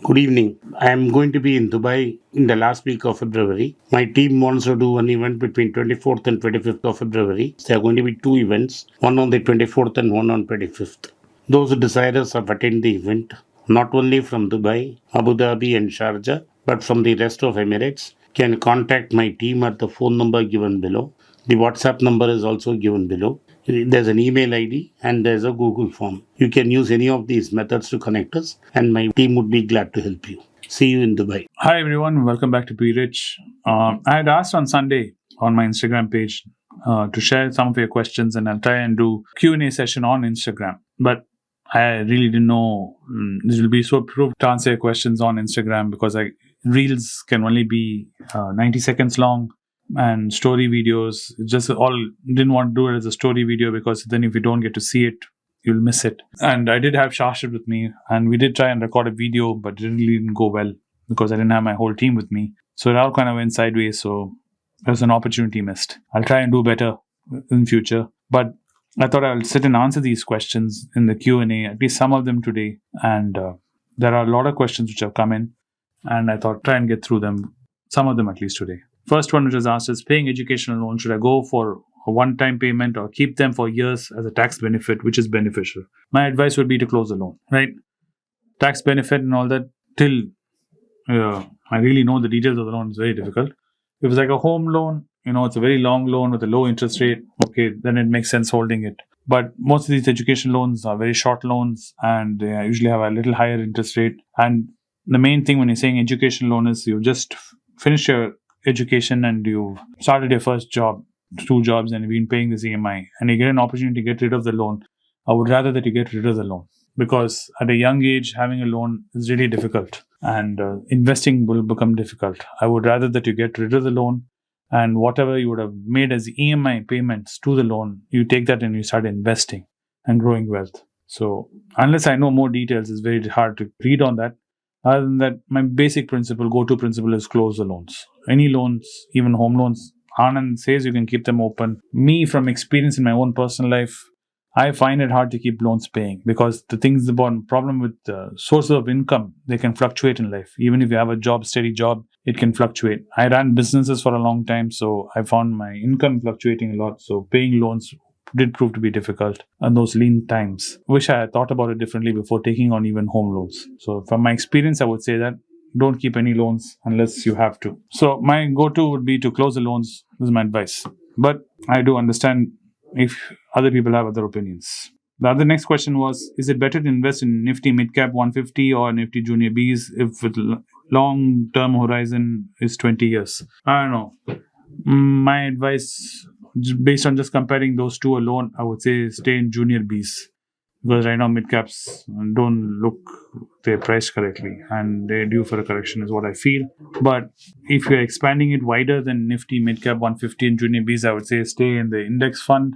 Good evening. I am going to be in Dubai in the last week of February. My team wants to do an event between 24th and 25th of February. There are going to be two events, one on the 24th and one on 25th. Those desirous of attend the event, not only from Dubai, Abu Dhabi and Sharjah, but from the rest of Emirates, can contact my team at the phone number given below. The WhatsApp number is also given below. There's an email ID and there's a Google form. You can use any of these methods to connect us, and my team would be glad to help you. See you in Dubai. Hi everyone, welcome back to Be Rich. I had asked on Sunday on my Instagram page to share some of your questions, and I'll try and do Q&A session on Instagram. But I really didn't know this will be so approved to answer your questions on Instagram because reels can only be 90 seconds long, and story videos just all didn't want to do it as a story video because then if you don't get to see it, you'll miss it. And I did have Shashid with me, and we did try and record a video, but it really didn't go well because I didn't have my whole team with me. So it all kind of went sideways. So there's an opportunity missed. I'll try and do better in future. But I thought I'll sit and answer these questions in the Q&A, at least some of them today. And there are a lot of questions which have come in, and I thought try and get through them, some of them at least today. First one which was asked is, paying educational loan, should I go for a one-time payment or keep them for years as a tax benefit, which is beneficial? My advice would be to close the loan, right? Tax benefit and all that, till I really know the details of the loan, is very difficult. If it's like a home loan, it's a very long loan with a low interest rate, okay, then it makes sense holding it. But most of these education loans are very short loans, and they usually have a little higher interest rate. And the main thing when you're saying education loan is you've just finished your education and you've started your first job, 2 jobs, and you've been paying this EMI, and you get an opportunity to get rid of the loan. I would rather that you get rid of the loan, because at a young age, having a loan is really difficult, and investing will become difficult. I would rather that you get rid of the loan, and whatever you would have made as EMI payments to the loan, you take that and you start investing and growing wealth. So unless I know more details, it's very hard to read on that. Other than that, my basic principle, go-to principle, is close the loans. Any loans, even home loans, Anand says you can keep them open. Me, from experience in my own personal life, I find it hard to keep loans paying, because the things about problem with sources of income, they can fluctuate in life. Even if you have a steady job, it can fluctuate. I ran businesses for a long time, so I found my income fluctuating a lot. So paying loans did prove to be difficult in those lean times. Wish I had thought about it differently before taking on even home loans. So from my experience, I would say that don't keep any loans unless you have to. So my go-to would be to close the loans. This is my advice. But I do understand if other people have other opinions. The other next question was, is it better to invest in Nifty Midcap 150 or Nifty Junior Bs if with long-term horizon is 20 years? I don't know. My advice, based on just comparing those two alone, I would say stay in Junior Bs, because right now midcaps don't look they're priced correctly, and they're due for a correction is what I feel. But if you're expanding it wider than Nifty Midcap 150 and Junior Bs, I would say stay in the index fund.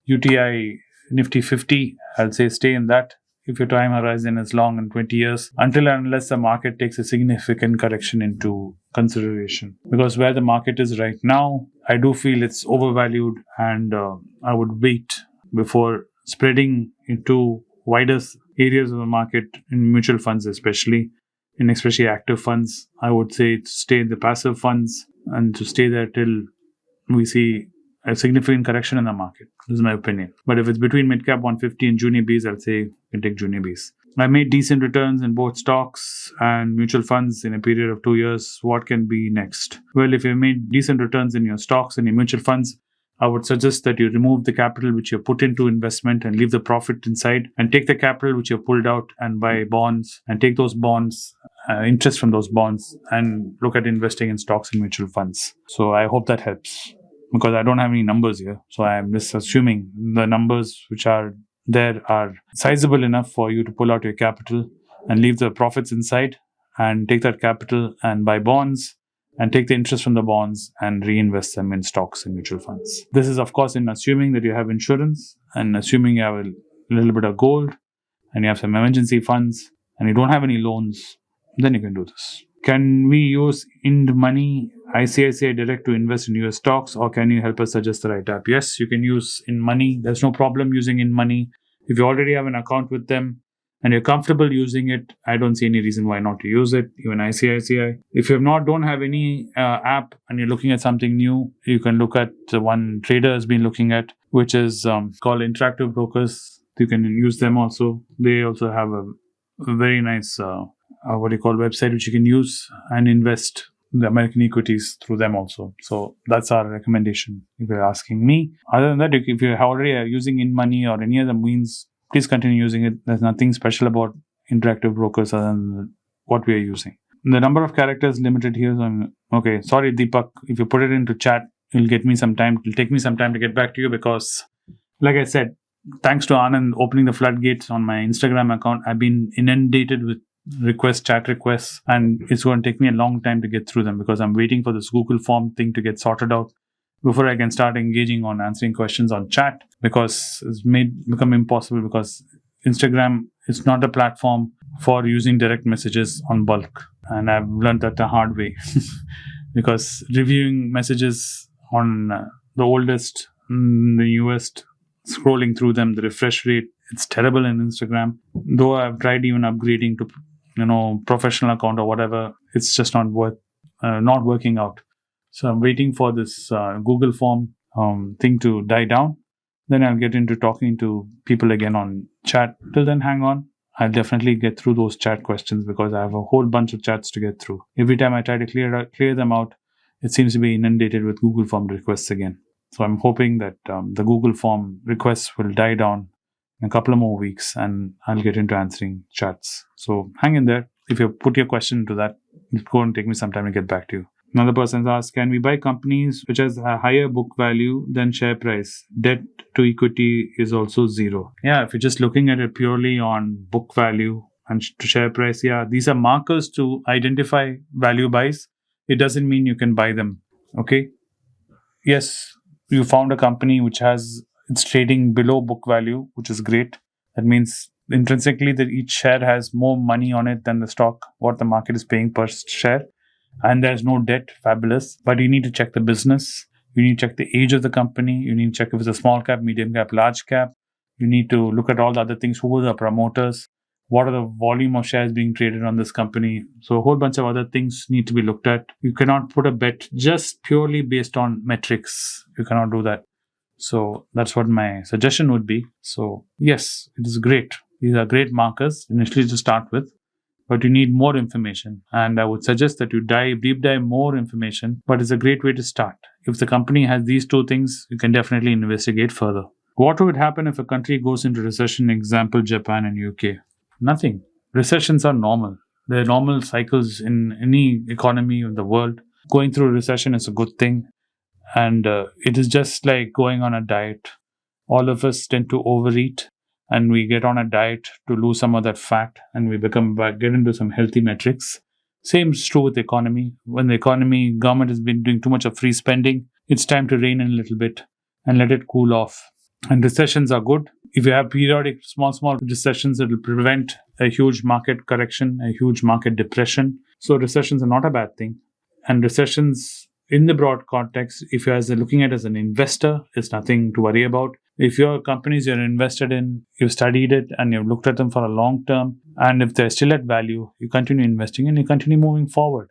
UTI Nifty 50, I'll say stay in that if your time horizon is long and 20 years, until and unless the market takes a significant correction into consideration. Because where the market is right now, I do feel it's overvalued, and I would wait before spreading into wider areas of the market in mutual funds, especially active funds. I would say to stay in the passive funds and to stay there till we see a significant correction in the market. This is my opinion. But if it's between midcap 150 and Junior Bs, I'll say you can take Junior Bs. I made decent returns in both stocks and mutual funds in a period of 2 years. What can be next? Well, if you've made decent returns in your stocks and your mutual funds, I would suggest that you remove the capital which you put into investment and leave the profit inside, and take the capital which you pulled out and buy bonds, and take those bonds, interest from those bonds, and look at investing in stocks and mutual funds. So I hope that helps, because I don't have any numbers here. So I'm just assuming the numbers which are there are sizable enough for you to pull out your capital and leave the profits inside, and take that capital and buy bonds, and take the interest from the bonds and reinvest them in stocks and mutual funds. This is, of course, in assuming that you have insurance, and assuming you have a little bit of gold, and you have some emergency funds, and you don't have any loans, then you can do this. Can we use Ind Money, ICICI Direct, to invest in US stocks, or can you help us suggest the right app? Yes, you can use Ind Money. There's no problem using Ind Money. If you already have an account with them, and you're comfortable using it, I don't see any reason why not to use it. Even ICICI. If you don't have any app and you're looking at something new, you can look at the one trader has been looking at, which is called Interactive Brokers. You can use them also. They also have a very nice website which you can use and invest the American equities through them also. So that's our recommendation if you're asking me. Other than that, if you're already using InMoney or any other means, please continue using it. There's nothing special about Interactive Brokers other than what we are using. The number of characters limited here. Okay, sorry Deepak, if you put it into chat, it'll take me some time to get back to you, because like I said, thanks to Anand opening the floodgates on my Instagram account, I've been inundated with chat requests, and it's going to take me a long time to get through them because I'm waiting for this Google form thing to get sorted out before I can start engaging on answering questions on chat, because it's become impossible because Instagram is not a platform for using direct messages on bulk, and I've learned that the hard way because reviewing messages on the oldest, the newest, scrolling through them, the refresh rate, it's terrible in Instagram. Though I've tried even upgrading to professional account or whatever, it's just not working out. So I'm waiting for this Google form thing to die down. Then I'll get into talking to people again on chat. Till then, hang on. I'll definitely get through those chat questions because I have a whole bunch of chats to get through. Every time I try to clear them out, it seems to be inundated with Google form requests again. So I'm hoping that the Google form requests will die down in a couple of more weeks and I'll get into answering chats. So hang in there. If you put your question into that, it's going to take me some time to get back to you. Another person's asked, can we buy companies which has a higher book value than share price? Debt to equity is also zero. Yeah, if you're just looking at it purely on book value and to share price, yeah, these are markers to identify value buys. It doesn't mean you can buy them. Okay. Yes, you found a company which it's trading below book value, which is great. That means intrinsically that each share has more money on it than the stock, what the market is paying per share. And there's no debt, fabulous. But you need to check the business. You need to check the age of the company. You need to check if it's a small cap, medium cap, large cap. You need to look at all the other things. Who are the promoters? What are the volume of shares being traded on this company? So a whole bunch of other things need to be looked at. You cannot put a bet just purely based on metrics. You cannot do that. So that's what my suggestion would be. So yes, it is great. These are great markers initially to start with, but you need more information. And I would suggest that you deep dive more information, but it's a great way to start. If the company has these two things, you can definitely investigate further. What would happen if a country goes into recession? Example, Japan and UK. Nothing. Recessions are normal. They're normal cycles in any economy of the world. Going through a recession is a good thing. And it is just like going on a diet. All of us tend to overeat and we get on a diet to lose some of that fat and we get into some healthy metrics. Same is true with the economy. When the government has been doing too much of free spending, it's time to rein in a little bit and let it cool off. And recessions are good. If you have periodic small recessions, it will prevent a huge market correction, a huge market depression. So recessions are not a bad thing. And recessions in the broad context, if you're looking at it as an investor, it's nothing to worry about. If your companies you're invested in, you've studied it and you've looked at them for a long term, and if they're still at value, you continue investing and you continue moving forward.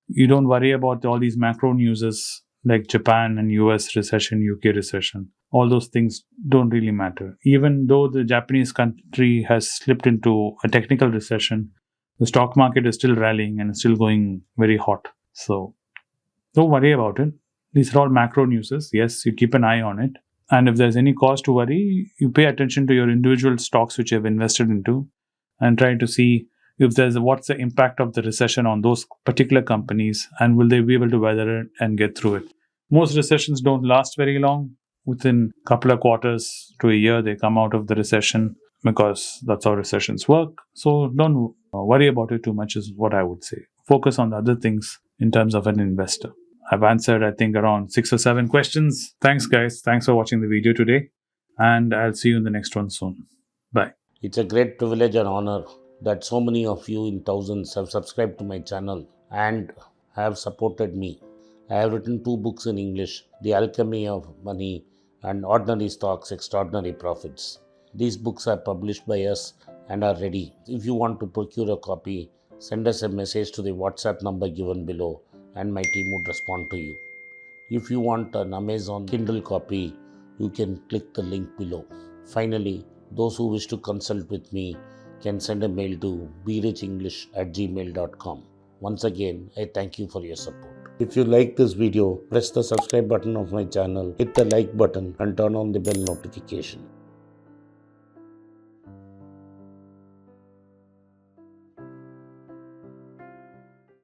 You don't worry about all these macro newses like Japan and US recession, UK recession. All those things don't really matter. Even though the Japanese country has slipped into a technical recession, the stock market is still rallying and it's still going very hot. So don't worry about it. These are all macro newses. Yes, you keep an eye on it. And if there's any cause to worry, you pay attention to your individual stocks which you have invested into and try to see if what's the impact of the recession on those particular companies and will they be able to weather it and get through it. Most recessions don't last very long. Within a couple of quarters to a year, they come out of the recession because that's how recessions work. So don't worry about it too much is what I would say. Focus on the other things in terms of an investor. I've answered, I think, around 6 or 7 questions. Thanks, guys. Thanks for watching the video today. And I'll see you in the next one soon. Bye. It's a great privilege and honor that so many of you in thousands have subscribed to my channel and have supported me. I have written 2 books in English, The Alchemy of Money and Ordinary Stocks, Extraordinary Profits. These books are published by us and are ready. If you want to procure a copy, send us a message to the WhatsApp number given below and my team would respond to you. If you want an Amazon Kindle copy, you can click the link below. Finally, those who wish to consult with me can send a mail to berichenglish@gmail.com. Once again, I thank you for your support. If you like this video, press the subscribe button of my channel, hit the like button and turn on the bell notification.